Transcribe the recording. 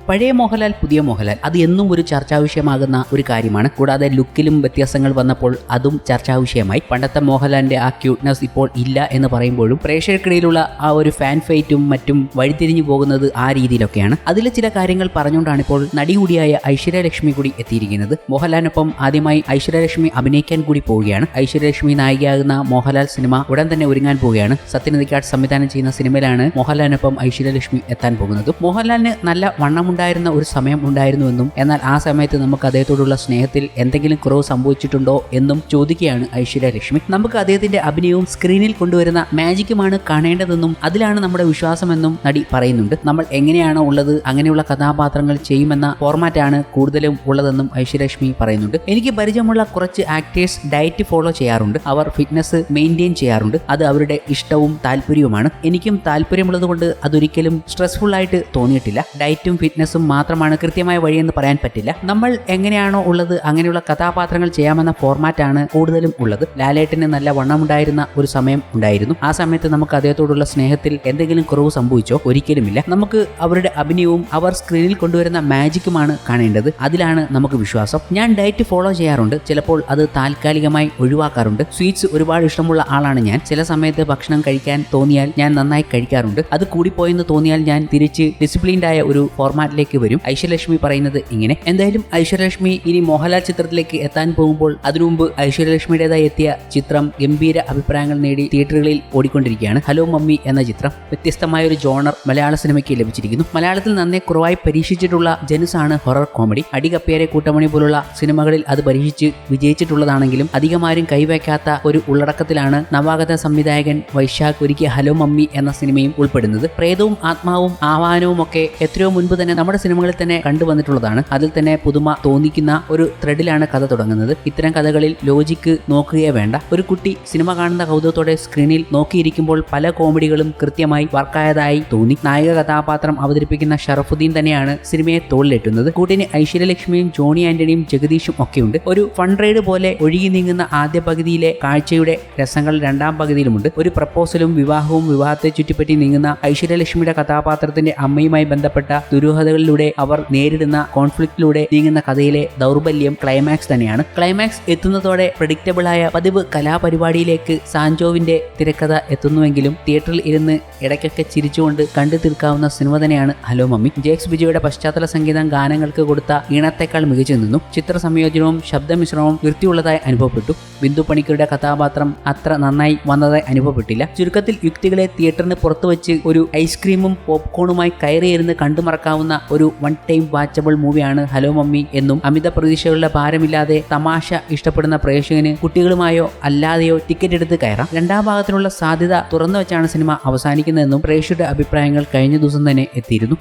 പഴയ മോഹൻലാൽ പുതിയ മോഹൻലാൽ അത് എന്നും ഒരു ചർച്ചാ വിഷയമാകുന്ന ഒരു കാര്യമാണ്. കൂടാതെ ലുക്കിലും വ്യത്യാസങ്ങൾ വന്നപ്പോൾ അതും ചർച്ചാ വിഷയമായി. പണ്ടത്തെ മോഹൻലാലിന്റെ ആ ക്യൂട്ട്നെസ് ഇപ്പോൾ ഇല്ല എന്ന് പറയുമ്പോഴും പ്രേക്ഷകർക്കിടയിലുള്ള ആ ഒരു ഫാൻ ഫൈറ്റും മറ്റും വഴിതിരിഞ്ഞു പോകുന്നത് ആ രീതിയിലൊക്കെയാണ്. അതിലെ ചില കാര്യങ്ങൾ പറഞ്ഞുകൊണ്ടാണ് ഇപ്പോൾ നടി കൂടിയായ ഐശ്വര്യലക്ഷ്മി കൂടി എത്തിയിരിക്കുന്നത്. മോഹൻലാലിനൊപ്പം ആദ്യമായി ഐശ്വര്യലക്ഷ്മി അഭിനയിക്കാൻ കൂടി പോവുകയാണ്. ഐശ്വര്യലക്ഷ്മി നായികയാകുന്ന മോഹൻലാൽ സിനിമ ഉടൻ തന്നെ ഒരുങ്ങാൻ പോവുകയാണ്. സത്യനന്ദിക്കാട് സംവിധാനം ചെയ്യുന്ന സിനിമയിലാണ് മോഹൻലാലിനൊപ്പം ഐശ്വര്യലക്ഷ്മി എത്താൻ പോകുന്നത്. മോഹൻലാലിന് നല്ല വണ്ണമുണ്ടായിരുന്ന ഒരു സമയം ഉണ്ടായിരുന്നുവെന്നും എന്നാൽ ആ സമയത്ത് നമുക്ക് അദ്ദേഹത്തോടുള്ള സ്നേഹത്തിൽ എന്തെങ്കിലും കുറവ് സംഭവിച്ചിട്ടുണ്ടോ എന്നും ചോദിക്കുകയാണ് ഐശ്വര്യലക്ഷ്മി. നമുക്ക് അദ്ദേഹത്തിന്റെ അഭിനയവും സ്ക്രീനിൽ കൊണ്ടുവരുന്ന മാജിക്കുമാണ് കാണേണ്ടതെന്നും അതിലാണ് നമ്മുടെ വിശ്വാസമെന്നും നടി പറയുന്നുണ്ട്. നമ്മൾ എങ്ങനെയാണോ ഉള്ളത് അങ്ങനെയുള്ള കഥാപാത്രങ്ങൾ ചെയ്യുമെന്ന ഫോർമാറ്റാണ് കൂടുതലും ഉള്ളതെന്നും ഐശ്വര്യലക്ഷ്മി പറയുന്നുണ്ട്. എനിക്ക് പരിചയമുള്ള കുറച്ച് ആക്ടേഴ്സ് ഡയറ്റ് ഫോളോ ചെയ്യാറുണ്ട്. അവർ ഫിറ്റ്നസ് മെയിൻറ്റെയിൻ ചെയ്യാറുണ്ട്. അത് അവരുടെ ഇഷ്ടവും താല്പര്യവുമാണ്. എനിക്കും താല്പര്യമുള്ളത് കൊണ്ട് അതൊരിക്കലും സ്ട്രെസ്ഫുൾ ആയിട്ട് തോന്നിയിട്ടില്ല. ഡയറ്റും ഫിറ്റ്നസും മാത്രമാണ് കൃത്യമായ വഴിയെന്ന് പറയാൻ പറ്റില്ല. നമ്മൾ എങ്ങനെയാണോ ഉള്ളത് അങ്ങനെയുള്ള കഥാപാത്രങ്ങൾ ചെയ്യാമെന്ന ഫോർമാറ്റാണ് കൂടുതലും ഉള്ളത്. ലാലേട്ടന് നല്ല വണ്ണമുണ്ടായിരുന്ന ഒരു സമയം ഉണ്ടായിരുന്നു. ആ സമയത്ത് നമുക്ക് അദ്ദേഹത്തോടുള്ള സ്നേഹത്തിൽ എന്തെങ്കിലും കുറവ് സംഭവിച്ചോ? ഒരിക്കലുമില്ല. നമുക്ക് അവരുടെ അഭിനയവും അവർ സ്ക്രീനിൽ കൊണ്ടുവരുന്ന മാജിക്കുമാണ് കാണേണ്ടത്. അതിലാണ് നമുക്ക് വിശ്വാസം. ഞാൻ ഡയറ്റ് ഫോളോ ചെയ്യാറുണ്ട്. ചിലപ്പോൾ അത് താൽക്കാലികമായി ഒഴിവാക്കാറുണ്ട്. സ്വീറ്റ്സ് ഒരുപാട് ഇഷ്ടമുള്ള ആളാണ് ഞാൻ. ചില സമയത്ത് ഭക്ഷണം കഴിക്കാൻ തോന്നിയാൽ ഞാൻ നന്നായി കഴിക്കാറുണ്ട്. അത് കൂടിപ്പോയെന്ന് തോന്നിയാൽ ഞാൻ തിരിച്ച് ഡിസിപ്ലിൻഡ് ആയ ഒരു ഫോർമാറ്റിലേക്ക് വരും. ഐശ്വര്യലക്ഷ്മി പറയുന്നത് ഇങ്ങനെ. എന്തായാലും ഐശ്വര്യലക്ഷ്മി ഇനി മോഹൻലാൽ ചിത്രത്തിലേക്ക് എത്താൻ പോകുമ്പോൾ അതിനു മുമ്പ് ഐശ്വര്യലക്ഷ്മിയുടേതായി എത്തിയ ചിത്രം ഗംഭീര അഭിപ്രായങ്ങൾ നേടി തിയേറ്ററുകളിൽ ഓടിക്കൊണ്ടിരിക്കുകയാണ്. ഹലോ മമ്മി എന്ന ചിത്രം വ്യത്യസ്തമായ ഒരു ജോണർ മലയാള സിനിമയ്ക്ക് ലഭിച്ചിരിക്കുന്നു. മലയാളത്തിൽ നന്നേ കുറവായി പരീക്ഷിച്ചിട്ടുള്ള ജനുസാണ് ഹൊറർ കോമഡി. അടികപ്പിയാരെ കൂട്ടമണി പോലുള്ള സിനിമകളിൽ അത് പരീക്ഷിച്ച് വിജയിച്ചിട്ടുള്ളതാണെങ്കിലും അധികമാരും കൈവയ്ക്കാത്ത ഒരു ഉള്ളടക്കത്തിലാണ് നവാഗത സംവിധായകൻ വൈശാഖ് ഒരുക്കിയ ഹലോ മമ്മി എന്ന സിനിമയും ഉൾപ്പെടുന്നത്. പ്രേതവും ആത്മാവും ആവാനവും ഒക്കെ എത്രയോ മുൻപ് തന്നെ നമ്മുടെ സിനിമകളിൽ തന്നെ കണ്ടുവന്നിട്ടുള്ളതാണ്. അതിൽ തന്നെ പുതുമ തോന്നിക്കുന്ന ഒരു ത്രെഡിലാണ് കഥ തുടങ്ങുന്നത്. ഇത്തരം കഥകളിൽ ലോജിക്ക് നോക്കുകയേ വേണ്ട. ഒരു കുട്ടി സിനിമ കാണുന്ന കൗതുകത്തോടെ സ്ക്രീനിൽ നോക്കിയിരിക്കുമ്പോൾ പല കോമഡികളും കൃത്യമായി വർക്കായതായി തോന്നി. നായിക കഥാപാത്രം അവതരിപ്പിക്കുന്ന ഷറഫുദ്ദീൻ തന്നെയാണ് സിനിമയെ തോളിലേറ്റുന്നത്. കൂട്ടിന് ഐശ്വര്യലക്ഷ്മിയും ജോണി ആന്റണിയും ജഗദീഷും ഒക്കെയുണ്ട്. ഒരു ഫൺ റൈഡ് പോലെ ഒഴുകി നീങ്ങുന്ന ആദ്യ പകുതിയിലെ കാഴ്ചയുടെ രസങ്ങൾ രണ്ടാം പകുതിയിലുമുണ്ട്. ഒരു പ്രപ്പോസലും വിവാഹവും വിവാഹത്തെ ചുറ്റിപ്പറ്റി നീങ്ങുന്ന ഐശ്വര്യലക്ഷ്മിയുടെ കഥാപാത്രത്തിന്റെ അമ്മയുമായി ബന്ധപ്പെട്ട ദുരൂഹതകളിലൂടെ അവർ നേരിടുന്ന കോൺഫ്ലിക്റ്റിലൂടെ നീങ്ങുന്ന കഥയിലെ ദൗർബല്യം ക്ലൈമാക്സ് തന്നെയാണ്. ക്ലൈമാക്സ് എത്തുന്നതോടെ പ്രഡിക്റ്റബിളായ പതിവ് കലാപരിപാടിയിലേക്ക് സാൻജോവിന്റെ തിരക്കഥ എത്തുന്നുവെങ്കിലും തിയേറ്ററിൽ ഇരുന്ന് ഇടയ്ക്കൊക്കെ ചിരിച്ചുകൊണ്ട് കണ്ടു തീർക്കാവുന്ന സിനിമ തന്നെയാണ് ഹലോ മമ്മി. ജെക്സ് ബിജോയുടെ പശ്ചാത്തല സംഗീതം ഗാനങ്ങൾക്ക് കൊടുത്ത ഈണത്തേക്കാൾ മികച്ചു നിന്നു. ചിത്ര സംയോജനവും ശബ്ദമിശ്രണവും വൃത്തിയുള്ളതായി അനുഭവപ്പെട്ടു. ബിന്ദു പണിക്കരുടെ കഥാപാത്രം അത്ര നന്നായി വന്നതായി അനുഭവപ്പെട്ടില്ല. ചുരുക്കത്തിൽ യുക്തികളെ തിയേറ്ററിന് പുറത്തു വെച്ച് ഒരു ഐസ്ക്രീമും പോപ്കോണുമായി കയറിയിരുന്ന് കണ്ടുമറക്കാവുന്ന ഒരു വൺ ടൈം വാച്ചബിൾ മൂവിയാണ് ഹലോ മമ്മി എന്നും അമിത പ്രതീക്ഷകളുടെ ഭാരമില്ലാതെ തമാശ ഇഷ്ടപ്പെടുന്ന പ്രേക്ഷകന് കുട്ടികളുമായോ അല്ലാതെയോ ടിക്കറ്റ് എടുത്ത് കയറാം. രണ്ടാം ഭാഗത്തിനുള്ള സാധ്യത തുറന്നു വെച്ചാണ് സിനിമ അവസാനിക്കുന്നതെന്നും പ്രേക്ഷകരുടെ അഭിപ്രായങ്ങൾ കഴിഞ്ഞ ദിവസം തന്നെ എത്തിയിരുന്നു.